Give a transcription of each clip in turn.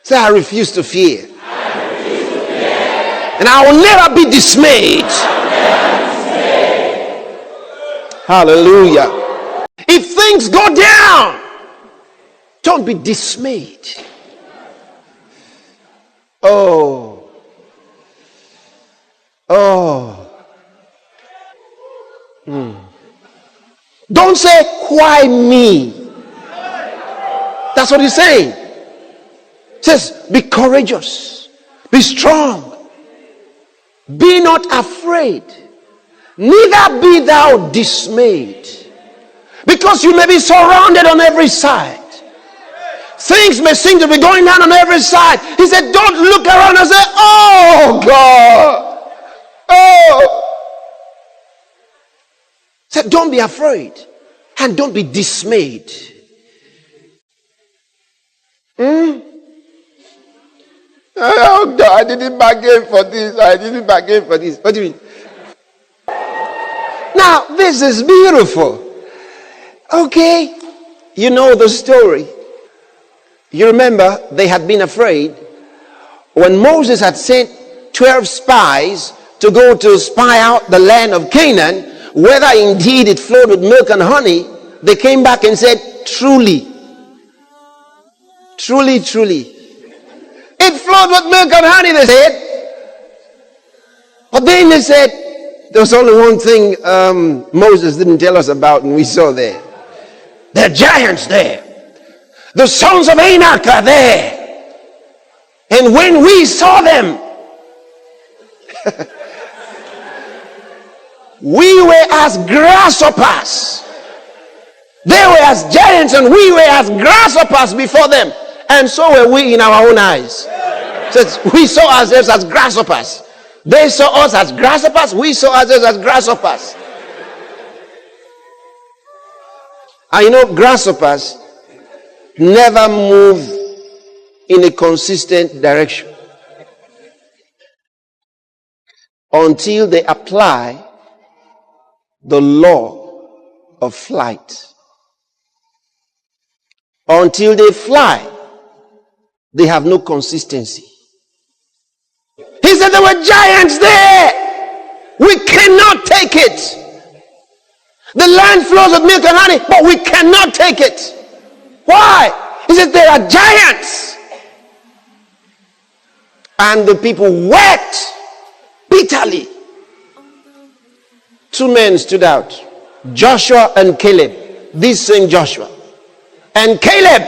Say, I refuse to fear. And I will never be dismayed. Hallelujah. If things go down, don't be dismayed. Oh. Don't say, why me? That's what he's saying. He says, be courageous. Be strong. Be not afraid. Neither be thou dismayed. Because you may be surrounded on every side. Things may seem to be going down on every side. He said, don't look around and say, oh God. Oh. He said, don't be afraid. And don't be dismayed. Oh God, I didn't bargain for this. I didn't bargain for this. What do you mean? Now, this is beautiful. Okay. You know the story. You remember they had been afraid when Moses had sent 12 spies to go to spy out the land of Canaan, whether indeed it flowed with milk and honey. They came back and said, truly, truly, truly. It flowed with milk and honey, they said. But then they said, there was only one thing Moses didn't tell us about, and we saw there. There are giants there. The sons of Anak are there. And when we saw them, we were as grasshoppers. They were as giants and we were as grasshoppers before them. And so were we in our own eyes. So we saw ourselves as grasshoppers. They saw us as grasshoppers. We saw ourselves as grasshoppers. And you know, grasshoppers never move in a consistent direction until they apply the law of flight. Until they fly, they have no consistency. He said there were giants there. We cannot take it. The land flows with milk and honey, but we cannot take it. Why? He said there are giants. And the people wept bitterly. Two men stood out, Joshua and Caleb. This same Joshua and Caleb,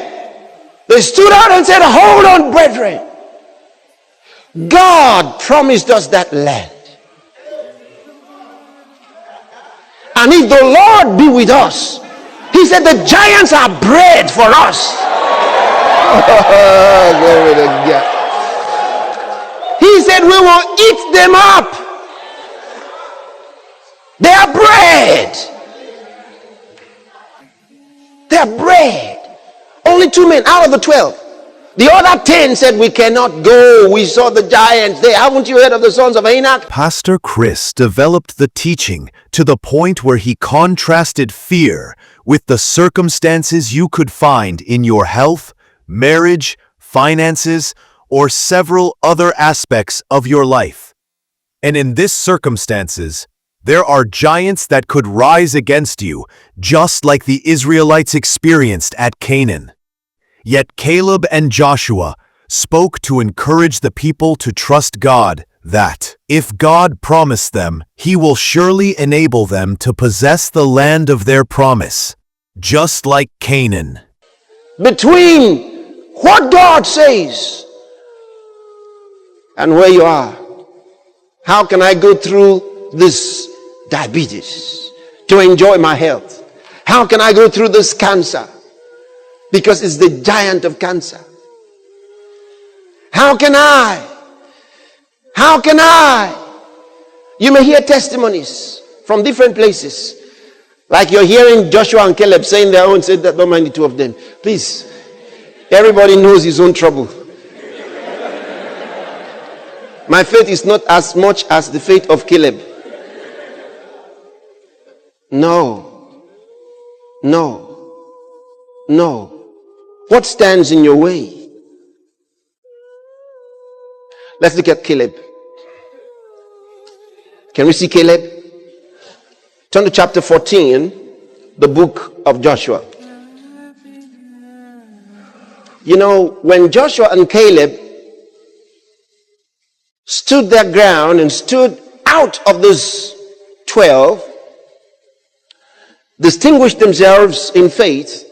they stood out and said, hold on, brethren. God promised us that land. And if the Lord be with us, he said the giants are bread for us. Glory to God. He said we will eat them up. They are bread. They are bread. Only 2 men out of the 12. The other 10 said, we cannot go. We saw the giants there. Haven't you heard of the sons of Anak? Pastor Chris developed the teaching to the point where he contrasted fear with the circumstances you could find in your health, marriage, finances, or several other aspects of your life. And in these circumstances, there are giants that could rise against you, just like the Israelites experienced at Canaan. Yet Caleb and Joshua spoke to encourage the people to trust God, that if God promised them, he will surely enable them to possess the land of their promise, just like Canaan. Between what God says and where you are, how can I go through this diabetes to enjoy my health? How can I go through this cancer? Because it's the giant of cancer. How can I? You may hear testimonies from different places. Like you're hearing Joshua and Caleb saying their own, said that don't mind the two of them. Please. Everybody knows his own trouble. My faith is not as much as the faith of Caleb. No. What stands in your way? Let's look at Caleb. Can we see Caleb? Turn to chapter 14, the book of Joshua. You know, when Joshua and Caleb stood their ground and stood out of those 12, distinguished themselves in faith,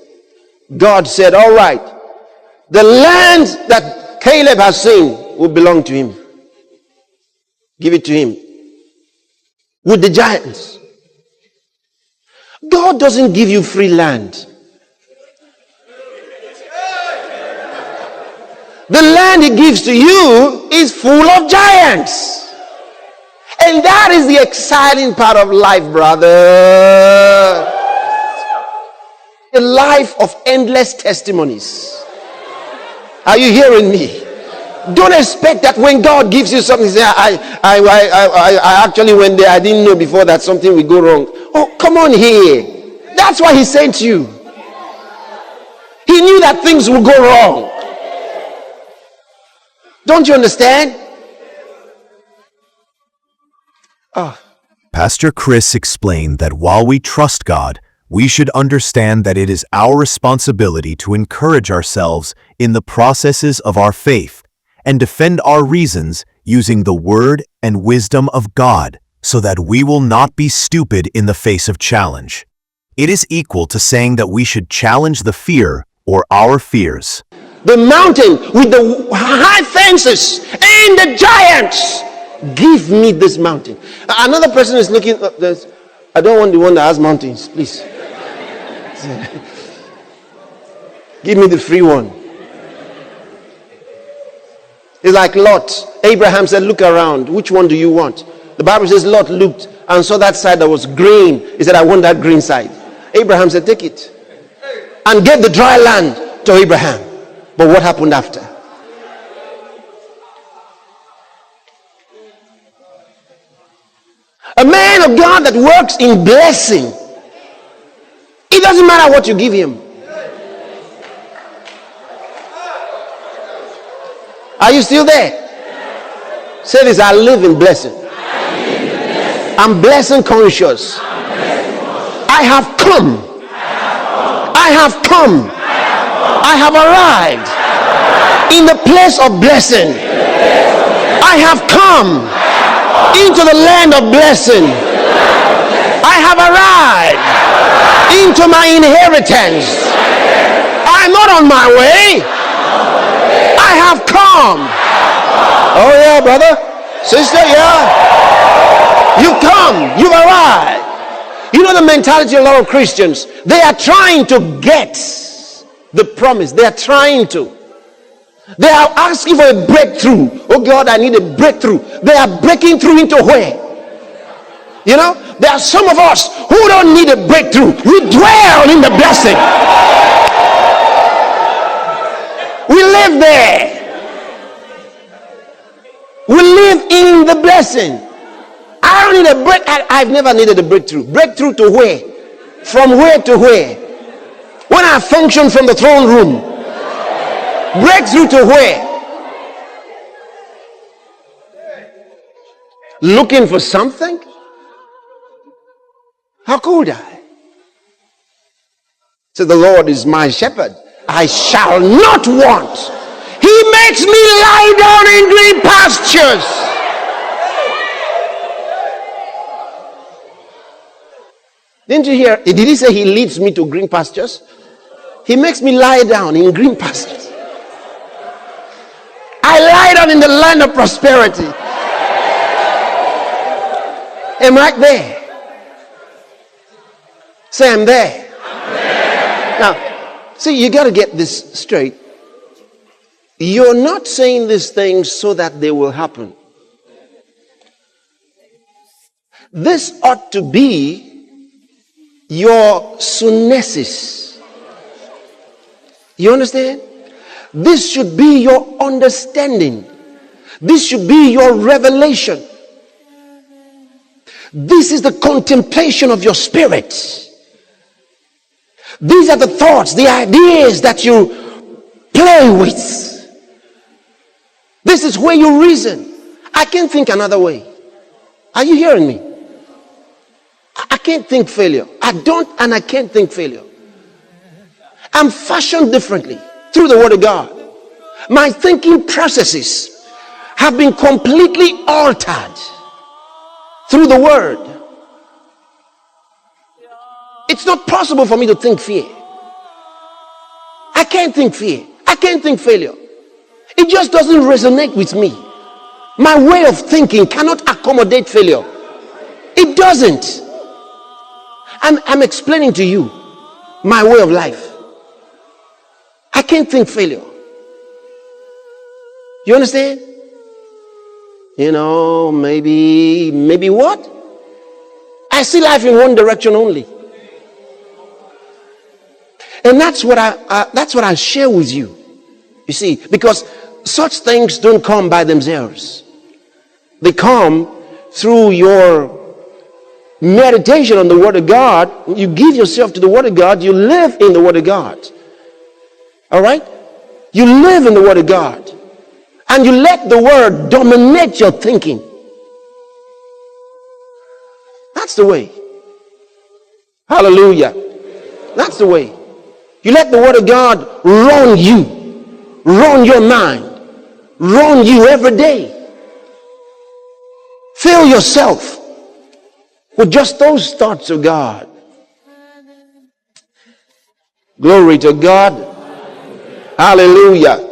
God said, all right, the land that Caleb has seen will belong to him. Give it to him. With the giants. God doesn't give you free land. The land he gives to you is full of giants. And that is the exciting part of life, brother. A life of endless testimonies. Are you hearing me? Don't expect that when God gives you something, say, I actually went there, I didn't know before that something will go wrong. Oh, come on here. That's why he sent you. He knew that things would go wrong. Don't you understand? Pastor Chris explained that while we trust God, we should understand that it is our responsibility to encourage ourselves in the processes of our faith and defend our reasons using the word and wisdom of God so that we will not be stupid in the face of challenge. It is equal to saying that we should challenge the fear or our fears. The mountain with the high fences and the giants. Give me this mountain. Another person is looking up this. I don't want the one that has mountains, please. Give me the free one. It's like Lot. Abraham said, look around. Which one do you want? The Bible says Lot looked and saw that side that was green. He said, I want that green side. Abraham said, take it. And gave the dry land to Abraham. But what happened after? A man of God that works in blessing. It doesn't matter what you give him. Are you still there? Say this, I live in blessing. I'm blessing conscious. I have come. I have come. I have arrived in the place of blessing. I have come into the land of blessing. I have arrived into my inheritance. I'm not on my way. I have come. Oh yeah, brother, sister, yeah. You've come, you've arrived. You know the mentality of a lot of Christians, they are trying to get the promise. They are trying to. They are asking for a breakthrough. Oh God, I need a breakthrough. They are breaking through into where? You know, there are some of us who don't need a breakthrough. We dwell in the blessing. We live there. We live in the blessing. I don't need a break. I've never needed a breakthrough. Breakthrough to where? From where to where? When I function from the throne room. Breakthrough to where? Looking for something? How could I? So the Lord is my shepherd. I shall not want. He makes me lie down in green pastures. Didn't you hear? Did he say he leads me to green pastures? He makes me lie down in green pastures. I lie down in the land of prosperity. I'm right there. Say I'm there. Now, see, you got to get this straight. You're not saying these things so that they will happen. This ought to be your sunesis. You understand? This should be your understanding. This should be your revelation. This is the contemplation of your spirit. These are the thoughts, the ideas that you play with. This is where you reason. I can't think another way. Are you hearing me? I can't think failure. I don't, and I can't think failure. I'm fashioned differently through the Word of God. My thinking processes have been completely altered through the Word. It's not possible for me to think fear. I can't think fear. I can't think failure. It just doesn't resonate with me. My way of thinking cannot accommodate failure. It doesn't. I'm explaining to you my way of life. I can't think failure. You understand? You know, maybe what? I see life in one direction only. And that's what I share with you. You see, because such things don't come by themselves. They come through your meditation on the Word of God. You give yourself to the Word of God. You live in the Word of God. All right? You live in the Word of God. And you let the Word dominate your thinking. That's the way. Hallelujah. That's the way. You let the Word of God run you, run your mind, run you every day. Fill yourself with just those thoughts of God. Glory to God. Hallelujah.